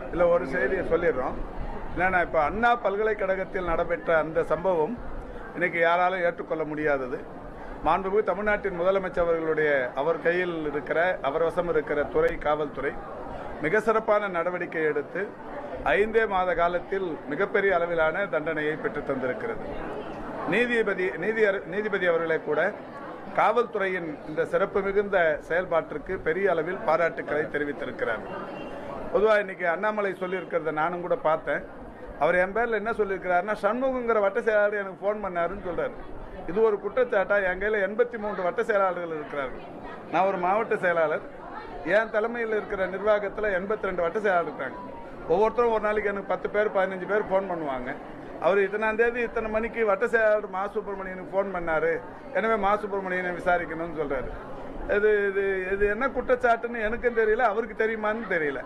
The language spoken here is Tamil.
இதில் ஒரு செய்தியை சொல்லிடுறோம். என்னன்னா, இப்போ அண்ணா பல்கலைக்கழகத்தில் நடைபெற்ற அந்த சம்பவம் இன்னைக்கு யாராலும் ஏற்றுக்கொள்ள முடியாதது. மாண்புமிகு தமிழ்நாட்டின் முதலமைச்சர் அவர்களுடைய அவர் கையில் இருக்கிற அவர் வசம் இருக்கிற துறை காவல்துறை மிக சிறப்பான நடவடிக்கை எடுத்து 5 மாத காலத்தில் மிகப்பெரிய அளவிலான தண்டனையை பெற்றுத் தந்திருக்கிறது. நீதிபதி அவர்களே கூட காவல்துறையின் இந்த சிறப்பு மிகுந்த செயல்பாட்டிற்கு பெரிய அளவில் பாராட்டுக்களை தெரிவித்திருக்கிறார். பொதுவாக இன்னைக்கு அண்ணாமலை சொல்லியிருக்கிறத நானும் கூட பார்த்தேன். அவர் என் பேரில் என்ன சொல்லியிருக்கிறாருன்னா, சண்முகங்கிற வட்ட செயலாளர் எனக்கு ஃபோன் பண்ணாருன்னு சொல்றாரு. இது ஒரு குற்றச்சாட்டா? என் கையில் 83 வட்ட செயலாளர்கள் இருக்கிறார்கள். நான் ஒரு மாவட்ட செயலாளர். என் தலைமையில் இருக்கிற நிர்வாகத்தில் 82 வட்ட செயலாளர் இருக்காங்க. ஒவ்வொருத்தரும் ஒரு நாளைக்கு எனக்கு 10 பேர் 15 பேர் ஃபோன் பண்ணுவாங்க. அவர் இத்தனாம் தேதி இத்தனை மணிக்கு வட்ட செயலாளர் மா சுப்பிரமணியனுக்கு ஃபோன் பண்ணாரு, எனவே மா சுப்பிரமணியனை விசாரிக்கணும்னு சொல்றாரு. இது இது இது என்ன குற்றச்சாட்டுன்னு எனக்கும் தெரியல, அவருக்கு தெரியுமான்னு தெரியல.